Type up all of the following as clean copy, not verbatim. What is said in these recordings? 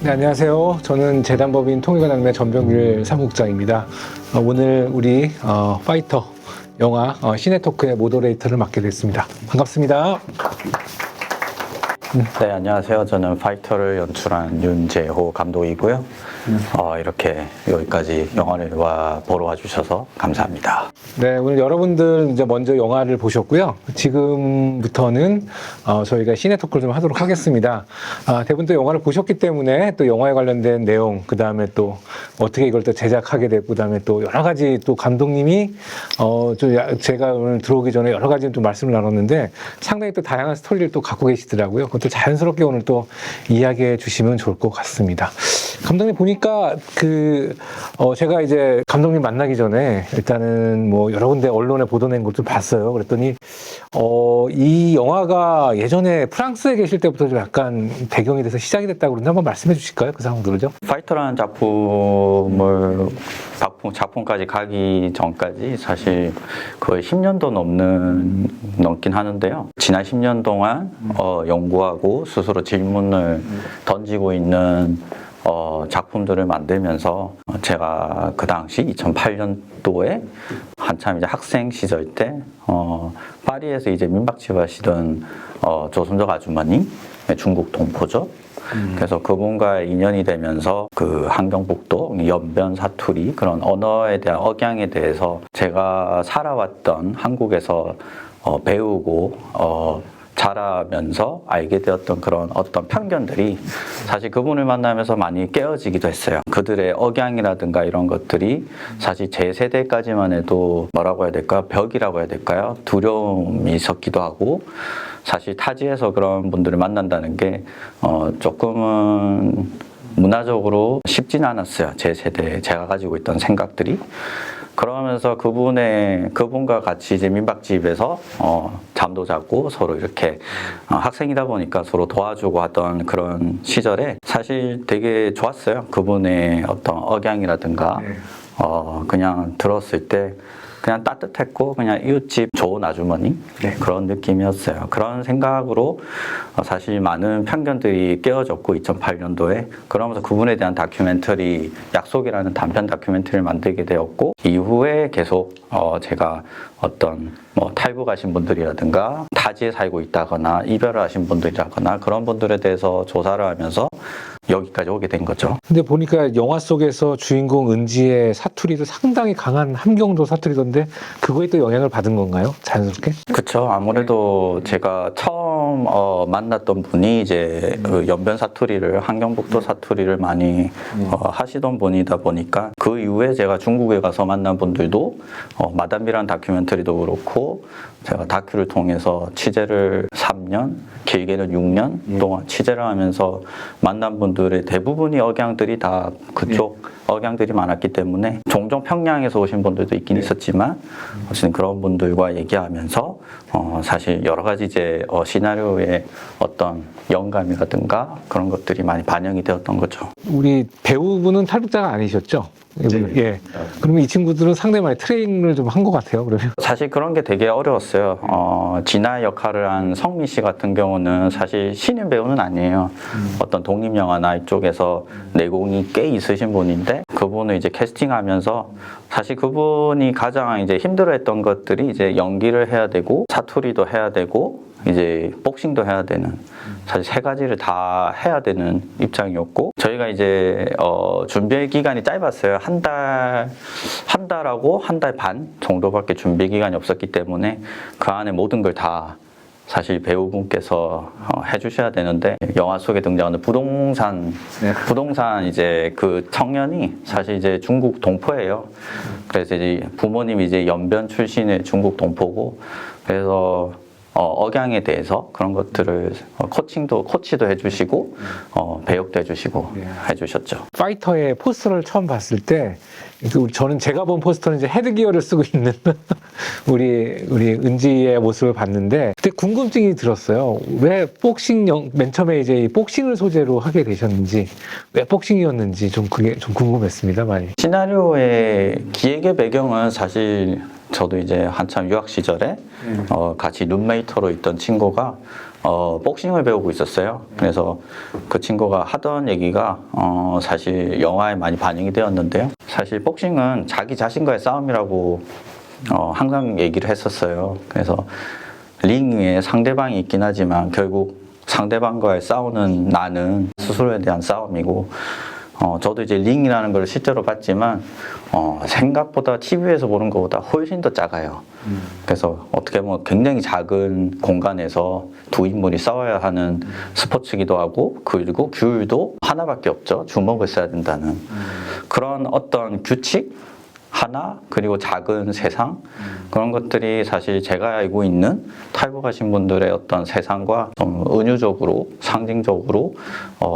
네, 안녕하세요. 저는 재단법인 통일관악내 전병길 사무국장입니다. 오늘 우리 파이터 영화 시네토크의 모더레이터를 맡게 됐습니다. 반갑습니다. 네, 안녕하세요. 저는 파이터를 연출한 윤재호 감독이고요. 이렇게 여기까지 영화를 보러 와주셔서 감사합니다. 네, 오늘 여러분들 이제 먼저 영화를 보셨고요. 지금부터는 저희가 시네토크를 좀 하도록 하겠습니다. 대부분 또 영화를 보셨기 때문에 또 영화에 관련된 내용, 그 다음에 또 어떻게 이걸 또 제작하게 됐고, 그 다음에 또 여러 가지 또 감독님이 제가 오늘 들어오기 전에 여러 가지 좀 말씀을 나눴는데 상당히 또 다양한 스토리를 또 갖고 계시더라고요. 그것도 자연스럽게 오늘 또 이야기해 주시면 좋을 것 같습니다. 감독님 보니까 제가 이제 감독님 만나기 전에 일단은 뭐 여러 군데 언론에 보도낸 걸 좀 봤어요. 그랬더니 이 영화가 예전에 프랑스에 계실 때부터 좀 약간 배경이 돼서 시작이 됐다고 그러는데 한번 말씀해 주실까요? 그 상황들을요? 파이터라는 작품까지 가기 전까지 사실 거의 10년도 넘긴 하는데요. 지난 10년 동안 연구하고 스스로 질문을 던지고 있는 작품들을 만들면서 제가 그 당시 2008년도에 한참 이제 학생 시절 때 파리에서 이제 민박집 하시던 조선족 아주머니, 중국 동포죠. 그래서 그분과 인연이 되면서 그 함경북도 연변 사투리 그런 언어에 대한 억양에 대해서 제가 살아왔던 한국에서 배우고 자라면서 알게 되었던 그런 어떤 편견들이 사실 그분을 만나면서 많이 깨어지기도 했어요. 그들의 억양이라든가 이런 것들이 사실 제 세대까지만 해도 뭐라고 해야 될까요? 벽이라고 해야 될까요? 두려움이 섞기도 하고 사실 타지에서 그런 분들을 만난다는 게 조금은 문화적으로 쉽지는 않았어요. 제 세대에 제가 가지고 있던 생각들이. 그러면서 그분과 같이 이제 민박집에서 잠도 자고 서로 이렇게 학생이다 보니까 서로 도와주고 하던 그런 시절에 사실 되게 좋았어요. 그분의 어떤 억양이라든가 그냥 들었을 때 그냥 따뜻했고 그냥 이웃집 좋은 아주머니 그런 느낌이었어요. 그런 생각으로 사실 많은 편견들이 깨어졌고 2008년도에 그러면서 그분에 대한 다큐멘터리 약속이라는 단편 다큐멘터리를 만들게 되었고 이후에 계속 제가 어떤 뭐 탈북하신 분들이라든가 타지에 살고 있다거나 이별을 하신 분들이라거나 그런 분들에 대해서 조사를 하면서 여기까지 오게 된 거죠. 근데 보니까 영화 속에서 주인공 은지의 사투리도 상당히 강한 함경도 사투리던데 그거에 또 영향을 받은 건가요? 자연스럽게? 그렇죠. 아무래도 제가 처음 만났던 분이 이제 그 연변 사투리를 함경북도 사투리를 많이 하시던 분이다 보니까 그 이후에 제가 중국에 가서 만난 분들도 마담비라는 다큐멘터리도 그렇고 제가 다큐를 통해서 취재를 3년, 길게는 6년 동안 취재를 하면서 만난 분들의 대부분이 억양들이 다 그쪽 억양들이 많았기 때문에 종종 평양에서 오신 분들도 있긴 있었지만 어쨌든 그런 분들과 얘기하면서 사실 여러 가지 이제 시나리오의 어떤 영감이라든가 그런 것들이 많이 반영이 되었던 거죠. 우리 배우분은 탈북자가 아니셨죠? 예. 그러면 이 친구들은 상당히 많이 트레이닝을 좀 한 것 같아요, 그러면. 사실 그런 게 되게 어려웠어요. 진아 역할을 한 성미 씨 같은 경우는 사실 신인 배우는 아니에요. 어떤 독립영화나 이쪽에서 내공이 꽤 있으신 분인데 그분을 이제 캐스팅하면서 사실 그분이 가장 이제 힘들어했던 것들이 이제 연기를 해야 되고 사투리도 해야 되고 이제 복싱도 해야 되는 사실 세 가지를 다 해야 되는 입장이었고 저희가 이제 준비 기간이 짧았어요. 한 달하고 한 달 반 정도밖에 준비 기간이 없었기 때문에 그 안에 모든 걸 다 사실 배우분께서 해주셔야 되는데 영화 속에 등장하는 부동산 이제 그 청년이 사실 이제 중국 동포예요. 그래서 이제 부모님이 이제 연변 출신의 중국 동포고 그래서 억양에 대해서 그런 것들을 코치도 해주시고 배역도 해주시고 해주셨죠. 파이터의 포스터를 처음 봤을 때 저는 제가 본 포스터는 이제 헤드기어를 쓰고 있는 우리 은지의 모습을 봤는데 그때 궁금증이 들었어요. 왜 맨 처음에 이제 복싱을 소재로 하게 되셨는지 왜 복싱이었는지 좀 그게 좀 궁금했습니다. 많이. 시나리오의 기획의 배경은 사실 저도 이제 한참 유학 시절에 같이 룸메이터로 있던 친구가 복싱을 배우고 있었어요. 그래서 그 친구가 하던 얘기가 사실 영화에 많이 반영이 되었는데요. 사실 복싱은 자기 자신과의 싸움이라고 항상 얘기를 했었어요. 그래서 링 위에 상대방이 있긴 하지만 결국 상대방과의 싸우는 나는 스스로에 대한 싸움이고, 저도 이제 링이라는 걸 실제로 봤지만 생각보다 TV에서 보는 것보다 훨씬 더 작아요. 그래서 어떻게 보면 굉장히 작은 공간에서 두 인물이 싸워야 하는 스포츠기도 하고, 그리고 규율도 하나밖에 없죠. 주먹을 써야 된다는 그런 어떤 규칙 하나, 그리고 작은 세상, 그런 것들이 사실 제가 알고 있는 탈북하신 분들의 어떤 세상과 좀 은유적으로 상징적으로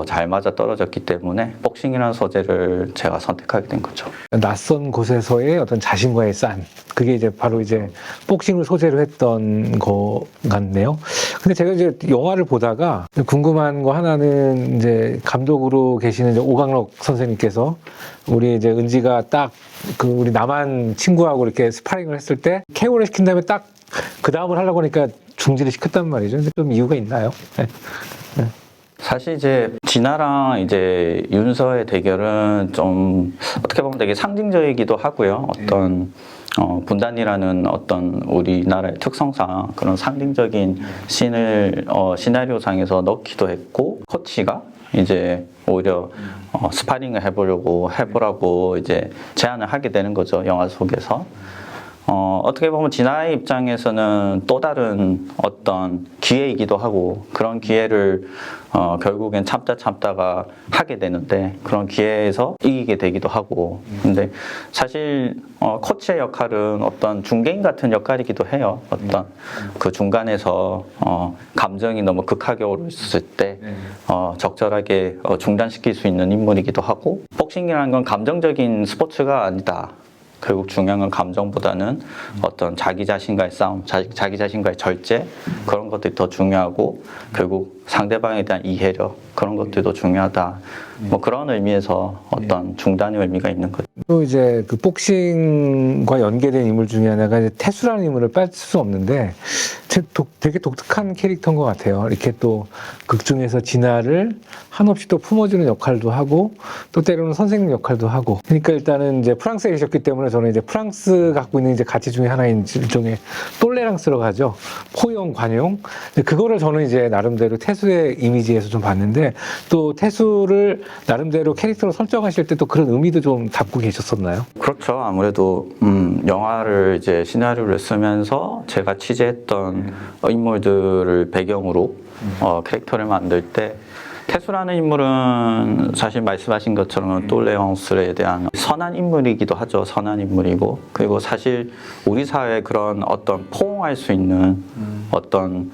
잘 맞아 떨어졌기 때문에 복싱이라는 소재를 제가 선택하게 된 거죠. 낯선 곳에서의 어떤 자신과의 싼, 그게 이제 바로 이제 복싱을 소재로 했던 거 같네요. 근데 제가 이제 영화를 보다가 궁금한 거 하나는, 이제 감독으로 계시는 이제 오강록 선생님께서 우리 이제 은지가 딱 그 우리 남한 친구하고 이렇게 스파링을 했을 때 KO를 시킨 다음에 딱 그 다음을 하려고 하니까 중지를 시켰단 말이죠. 근데 좀 이유가 있나요? 네. 사실 이제 진아랑 이제 윤서의 대결은 좀 어떻게 보면 되게 상징적이기도 하고요. 어떤 분단이라는 어떤 우리나라의 특성상 그런 상징적인 씬을 시나리오상에서 넣기도 했고, 코치가 이제 오히려 스파링을 해보라고 이제 제안을 하게 되는 거죠, 영화 속에서. 어떻게 보면 진아의 입장에서는 또 다른 어떤 기회이기도 하고, 그런 기회를 결국엔 참다가 하게 되는데, 그런 기회에서 이기게 되기도 하고. 근데 사실 코치의 역할은 어떤 중개인 같은 역할이기도 해요. 어떤 그 중간에서 감정이 너무 극하게 오르셨을 때 적절하게 중단시킬 수 있는 인물이기도 하고, 복싱이라는 건 감정적인 스포츠가 아니다. 결국 중요한 건 감정보다는 어떤 자기 자신과의 싸움, 자기 자신과의 절제, 그런 것들이 더 중요하고, 결국 상대방에 대한 이해력, 그런 것들도 중요하다. 뭐 그런 의미에서 어떤 중단의 의미가 있는 거죠. 또 이제 그 복싱과 연계된 인물 중에 하나가 이제 태수라는 인물을 뺄 수 없는데, 되게 독특한 캐릭터인 것 같아요. 이렇게 또 극 중에서 진아를 한없이 또 품어주는 역할도 하고, 또 때로는 선생님 역할도 하고. 그러니까 일단은 이제 프랑스에 계셨기 때문에 저는 이제 프랑스 갖고 있는 이제 가치 중에 하나인 일종의 똘레랑스라고 하죠. 포용, 관용. 근데 그거를 저는 이제 나름대로 태수의 이미지에서 좀 봤는데, 또 태수를 나름대로 캐릭터로 설정하실 때 또 그런 의미도 좀 담고 계셨었나요? 그렇죠. 아무래도 영화를 이제 시나리오를 쓰면서 제가 취재했던 인물들을 배경으로 캐릭터를 만들 때, 태수라는 인물은 사실 말씀하신 것처럼 똘레옹스에 대한 선한 인물이기도 하죠. 선한 인물이고, 그리고 사실 우리 사회에 그런 어떤 포옹할 수 있는 어떤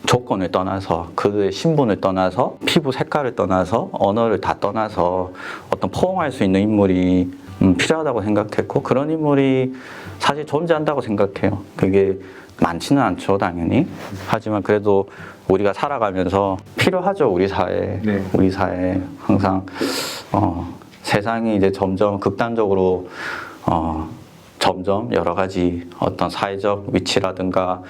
조건을 떠나서, 그의 신분을 떠나서, 피부 색깔을 떠나서, 언어를 다 떠나서 어떤 포옹할 수 있는 인물이 필요하다고 생각했고, 그런 인물이 사실 존재한다고 생각해요. 그게 많지는 않죠, 당연히. 하지만 그래도 우리가 살아가면서 필요하죠, 우리 사회에. 네. 우리 사회에 항상 세상이 이제 점점 극단적으로 점점 여러 가지 어떤 사회적 위치라든가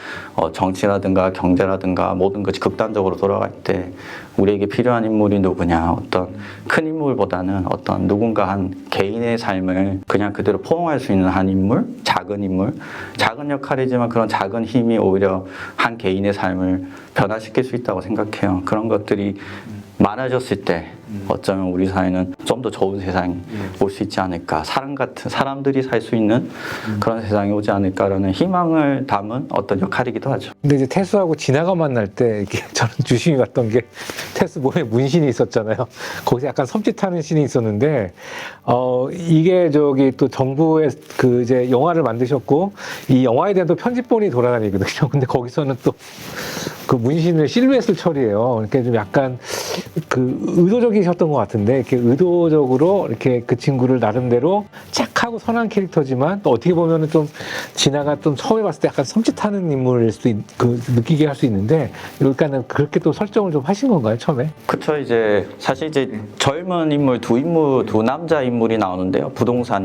정치라든가 경제라든가 모든 것이 극단적으로 돌아갈 때 우리에게 필요한 인물이 누구냐, 어떤 큰 인물보다는 어떤 누군가 한 개인의 삶을 그냥 그대로 포옹할 수 있는 한 인물, 작은 역할이지만 그런 작은 힘이 오히려 한 개인의 삶을 변화시킬 수 있다고 생각해요. 그런 것들이 많아졌을 때 어쩌면 우리 사회는 좀 더 좋은 세상이 올 수 있지 않을까, 사람들이 살 수 있는 그런 세상이 오지 않을까라는 희망을 담은 어떤 역할이기도 하죠. 근데 이제 태수하고 진아가 만날 때 이렇게 저는 주심이 갔던 게, 태수 몸에 문신이 있었잖아요. 거기서 약간 섬찟하는 씬이 있었는데, 이게 저기 또 정부의 그 이제 영화를 만드셨고, 이 영화에 대한 또 편집본이 돌아다니거든요. 근데 거기서는 또 그 문신을 실루엣을 처리해요. 그러니까 좀 약간 그 의도적이셨던 것 같은데, 이렇게 의도적으로 이렇게 그 친구를 나름대로 착하고 선한 캐릭터지만, 또 어떻게 보면은 좀 진아가 좀 처음에 봤을 때 약간 섬찟하는 인물일 수도 느끼게 할 수 있는데, 그러니까는 그렇게 또 설정을 좀 하신 건가요, 처음에? 그쵸. 이제 사실 이제 젊은 인물 두 남자 인물이 나오는데요. 부동산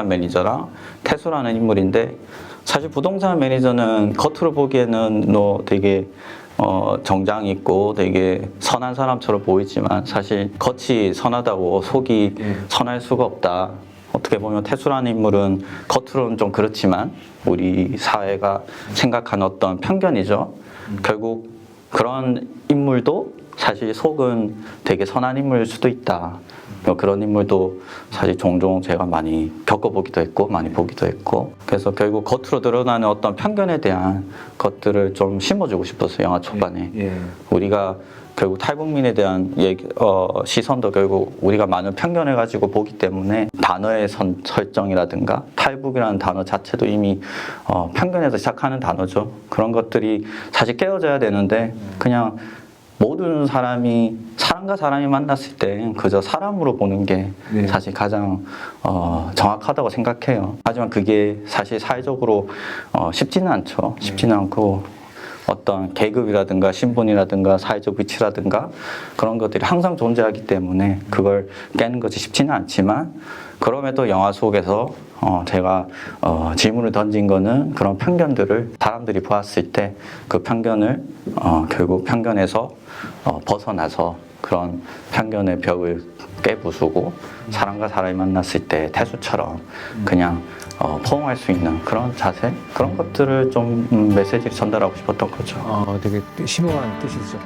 매니저랑 태수라는 인물인데, 사실 부동산 매니저는 겉으로 보기에는 되게 정장 입고 되게 선한 사람처럼 보이지만 사실 겉이 선하다고 속이 선할 수가 없다. 어떻게 보면 태수라는 인물은 겉으로는 좀 그렇지만 우리 사회가 생각하는 어떤 편견이죠. 결국 그런 인물도 사실 속은 되게 선한 인물일 수도 있다. 그런 인물도 사실 종종 제가 많이 겪어보기도 했고 많이 보기도 했고 그래서 결국 겉으로 드러나는 어떤 편견에 대한 것들을 좀 심어주고 싶었어요. 영화 초반에. 우리가 결국 탈북민에 대한 시선도 결국 우리가 많은 편견을 가지고 보기 때문에 단어의 설정이라든가 탈북이라는 단어 자체도 이미 편견에서 시작하는 단어죠. 그런 것들이 사실 깨어져야 되는데 그냥 모든 사람이 사람과 사람이 만났을 때 그저 사람으로 보는 게 사실 가장 정확하다고 생각해요. 하지만 그게 사실 사회적으로 쉽지는 않죠. 쉽지는 않고 어떤 계급이라든가 신분이라든가 사회적 위치라든가 그런 것들이 항상 존재하기 때문에 그걸 깨는 것이 쉽지는 않지만 그럼에도 영화 속에서 제가 질문을 던진 거는 그런 편견들을 사람들이 보았을 때 그 편견을 결국 편견에서 벗어나서 그런 편견의 벽을 깨부수고 사람과 사람이 만났을 때 태수처럼 그냥 포옹할 수 있는 그런 자세 그런 것들을 좀 메시지를 전달하고 싶었던 거죠. 되게 심오한 뜻이죠.